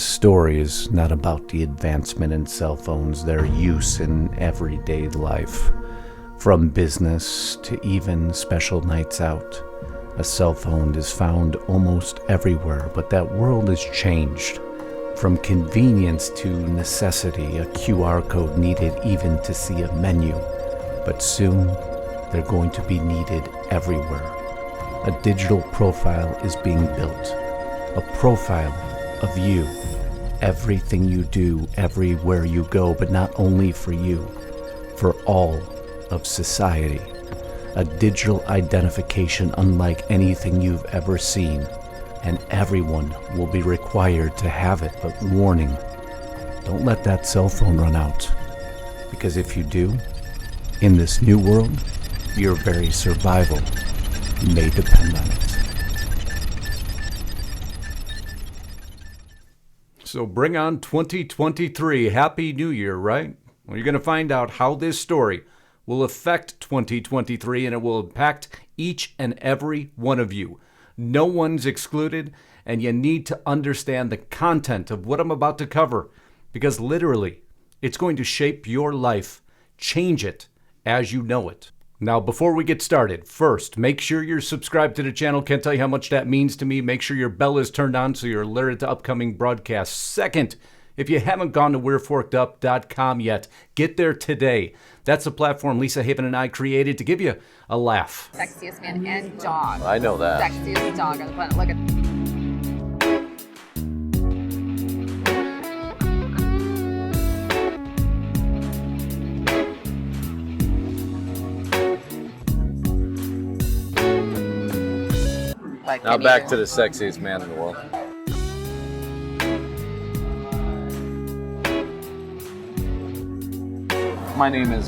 This story is not about the advancement in cell phones, their use in everyday life. From business to even special nights out, a cell phone is found almost everywhere, but that world has changed. From convenience to necessity, a QR code needed even to see a menu, but soon they're going to be needed everywhere. A digital profile is being built, a profile of you, everything you do, everywhere you go, but not only for you, for all of society. A digital identification unlike anything you've ever seen, and everyone will be required to have it. But warning, don't let that cell phone run out, because if you do, in this new world, your very survival may depend on it. So bring on 2023. Happy New Year, right? Well, you're going to find out how this story will affect 2023, and it will impact each and every one of you. No one's excluded, and you need to understand the content of what I'm about to cover, because literally, it's going to shape your life, change it as you know it. Now, before we get started, first, make sure you're subscribed to the channel. Can't tell you how much that means to me. Make sure your bell is turned on so you're alerted to upcoming broadcasts. Second, if you haven't gone to we'reforkedup.com yet, get there today. That's a platform Lisa, Haven, and I created to give you a laugh. Sexiest man and dog. I know that. Sexiest dog on the planet. Look at. Now back to the sexiest man in the world. My name is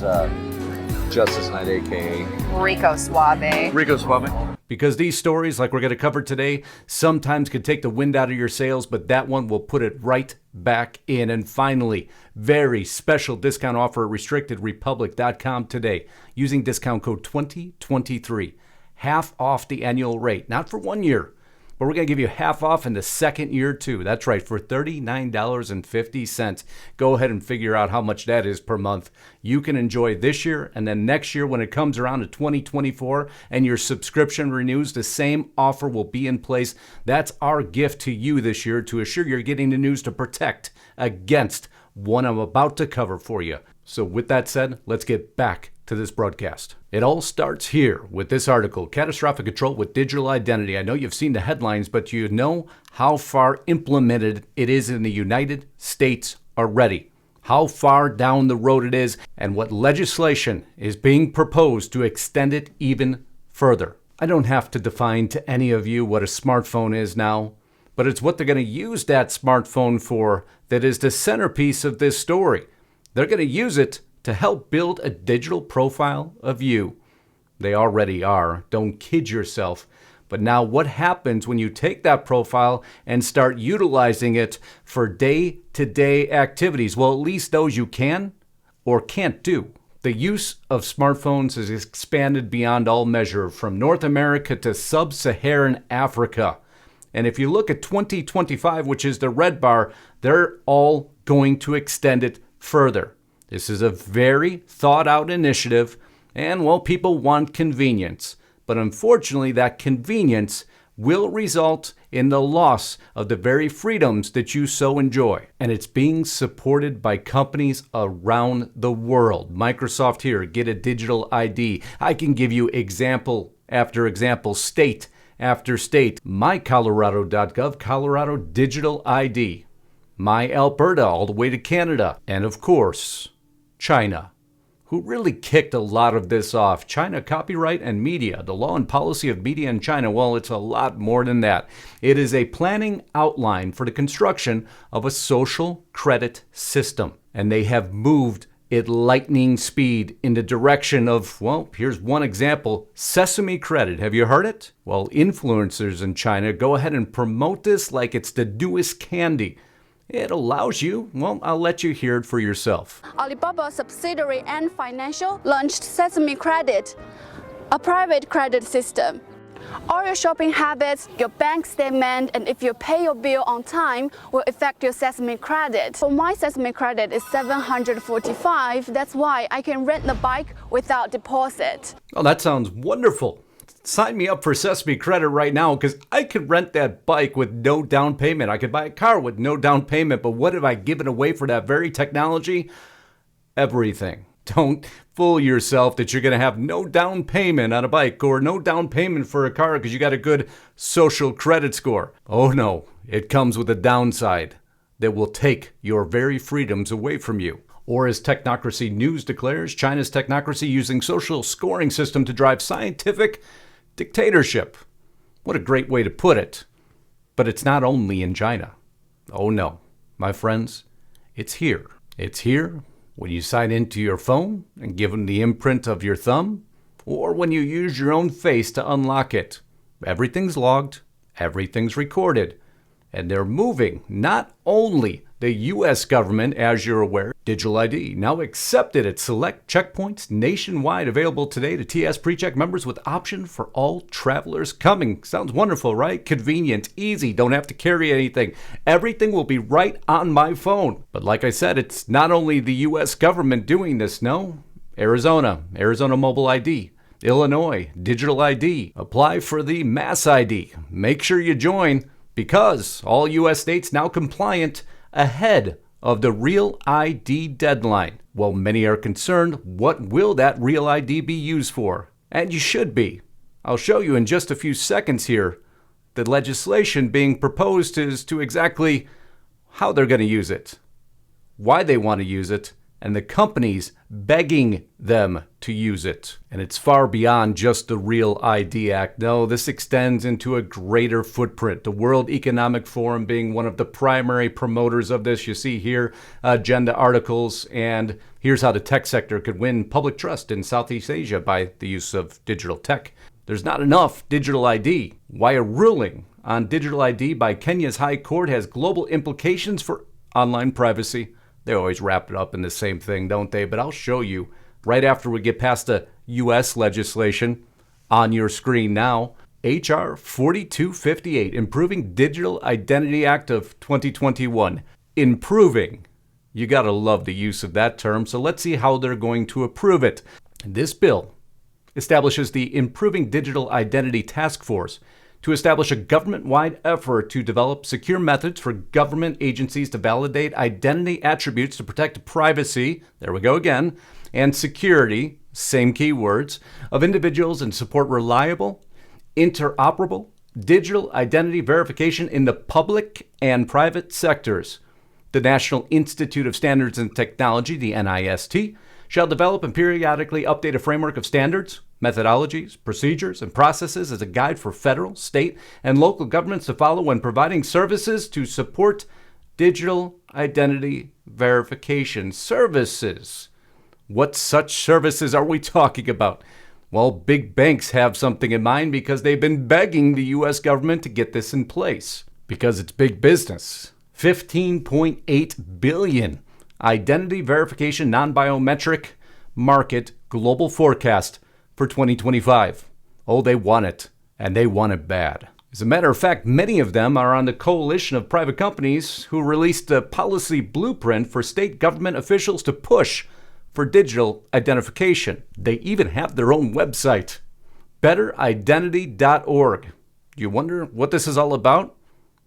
Justus Knight, a.k.a. Rico Suave. Rico Suave. Because these stories, like we're going to cover today, sometimes could take the wind out of your sails, but that one will put it right back in. And finally, very special discount offer at restrictedrepublic.com today using discount code 2023. Half off the annual rate, not for 1 year, but we're going to give you half off in the second year too. That's right, for $39.50. Go ahead and figure out how much that is per month. You can enjoy this year, and then next year when it comes around to 2024 and your subscription renews, the same offer will be in place. That's our gift to you this year to assure you're getting the news to protect against what I'm about to cover for you. So with that said, let's get back to this broadcast. It all starts here with this article, Catastrophic Control with Digital Identity. I know you've seen the headlines, but do you know how far implemented it is in the United States already? How far down the road it is, and what legislation is being proposed to extend it even further. I don't have to define to any of you what a smartphone is now, but it's what they're going to use that smartphone for that is the centerpiece of this story. They're going to use it to help build a digital profile of you. They already are. Don't kid yourself. But now what happens when you take that profile and start utilizing it for day-to-day activities? Well, at least those you can or can't do. The use of smartphones has expanded beyond all measure from North America to sub-Saharan Africa. And if you look at 2025, which is the red bar, they're all going to extend it further. This is a very thought-out initiative, and, well, people want convenience. But unfortunately, that convenience will result in the loss of the very freedoms that you so enjoy. And it's being supported by companies around the world. Microsoft here, get a digital ID. I can give you example after example, state after state. MyColorado.gov, Colorado Digital ID. My Alberta, all the way to Canada. And of course, China, who really kicked a lot of this off. China Copyright and Media, the law and policy of media in China. Well, it's a lot more than that. It is a planning outline for the construction of a social credit system. And they have moved at lightning speed in the direction of, well, here's one example, Sesame Credit. Have you heard it? Well, influencers in China go ahead and promote this like it's the newest candy. It allows you, well, I'll let you hear it for yourself. Alibaba subsidiary and financial launched Sesame Credit, a private credit system. All your shopping habits, your bank statement, and if you pay your bill on time will affect your Sesame credit. For my Sesame credit is 745. That's why I can rent the bike without deposit. Oh, that sounds wonderful. Sign me up for Sesame Credit right now because I could rent that bike with no down payment. I could buy a car with no down payment, but what have I given away for that very technology? Everything. Don't fool yourself that you're going to have no down payment on a bike or no down payment for a car because you got a good social credit score. Oh no, it comes with a downside that will take your very freedoms away from you. Or as Technocracy News declares, China's technocracy using social scoring system to drive scientific dictatorship. What a great way to put it. But it's not only in China. Oh no, my friends, it's here. It's here when you sign into your phone and give them the imprint of your thumb, or when you use your own face to unlock it. Everything's logged, everything's recorded, and they're moving not only the U.S. government, as you're aware, digital ID, now accepted at select checkpoints nationwide, available today to TS PreCheck members with option for all travelers coming. Sounds wonderful, right? Convenient, easy, don't have to carry anything. Everything will be right on my phone. But like I said, it's not only the U.S. government doing this, no. Arizona Mobile ID. Illinois, Digital ID. Apply for the Mass ID. Make sure you join because all U.S. states now compliant ahead of the Real ID deadline. Well, many are concerned, what will that Real ID be used for? And you should be. I'll show you in just a few seconds here. The legislation being proposed is to exactly how they're going to use it, why they want to use it, and the companies begging them to use it. And it's far beyond just the Real ID Act. No, this extends into a greater footprint. The World Economic Forum being one of the primary promoters of this. You see here agenda articles, and here's how the tech sector could win public trust in Southeast Asia by the use of digital tech. There's not enough digital ID. Why a ruling on digital ID by Kenya's High Court has global implications for online privacy. They always wrap it up in the same thing, don't they? But I'll show you right after we get past the U.S. legislation on your screen now. H.R. 4258, Improving Digital Identity Act of 2021. Improving. You got to love the use of that term, so let's see how they're going to approve it. This bill establishes the Improving Digital Identity Task Force to establish a government-wide effort to develop secure methods for government agencies to validate identity attributes to protect privacy, there we go again, and security, same keywords, of individuals and support reliable, interoperable, digital identity verification in the public and private sectors. The National Institute of Standards and Technology, the NIST, shall develop and periodically update a framework of standards, methodologies, procedures, and processes as a guide for federal, state, and local governments to follow when providing services to support digital identity verification services. What such services are we talking about? Well, big banks have something in mind because they've been begging the U.S. government to get this in place. Because it's big business. $15.8 billion. Identity verification non-biometric market global forecast for 2025. Oh, they want it, and they want it bad. As a matter of fact, many of them are on the coalition of private companies who released a policy blueprint for state government officials to push for digital identification. They even have their own website, betteridentity.org. You wonder what this is all about?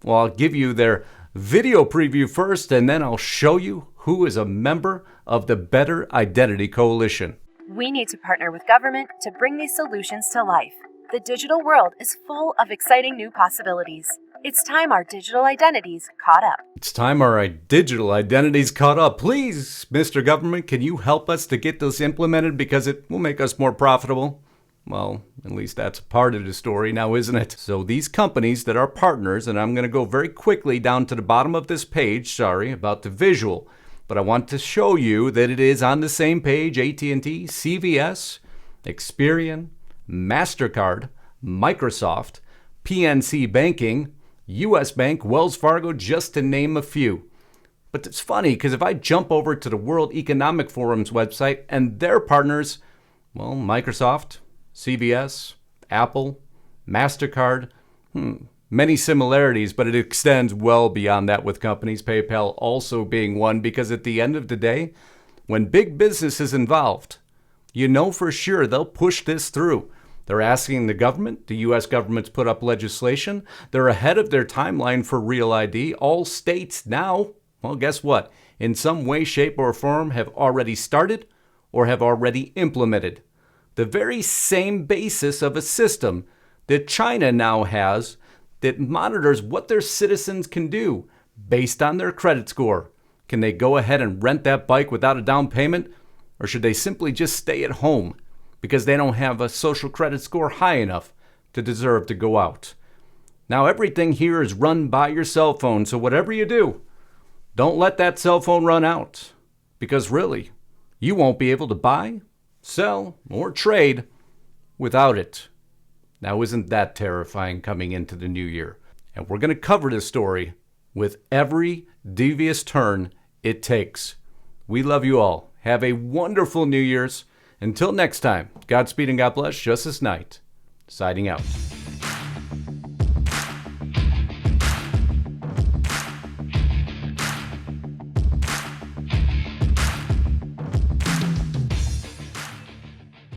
Well, I'll give you their video preview first, and then I'll show you who is a member of the Better Identity Coalition. We need to partner with government to bring these solutions to life. The digital world is full of exciting new possibilities. It's time our digital identities caught up. It's time our digital identities caught up. Please, Mr. Government, can you help us to get this implemented because it will make us more profitable? Well, at least that's part of the story now, isn't it? So these companies that are partners, and I'm going to go very quickly down to the bottom of this page, sorry about the visual, but I want to show you that it is on the same page: AT&T, CVS, Experian, MasterCard, Microsoft, PNC Banking, US Bank, Wells Fargo, just to name a few. But it's funny because if I jump over to the World Economic Forum's website and their partners, well, Microsoft, CVS, Apple, MasterCard, many similarities, but it extends well beyond that with companies, PayPal also being one, because at the end of the day, when big business is involved, you know for sure they'll push this through. They're asking the government, the U.S. government's put up legislation. They're ahead of their timeline for Real ID. All states now, well, guess what? In some way, shape, or form have already started or have already implemented the very same basis of a system that China now has that monitors what their citizens can do based on their credit score. Can they go ahead and rent that bike without a down payment? Or should they simply just stay at home because they don't have a social credit score high enough to deserve to go out? Now everything here is run by your cell phone, so whatever you do, don't let that cell phone run out. Because really, you won't be able to buy, sell, or trade without it. Now isn't that terrifying coming into the new year? And we're going to cover this story with every devious turn it takes. We love you all. Have a wonderful New Year's. Until next time, Godspeed and God bless. Justus Knight, signing out.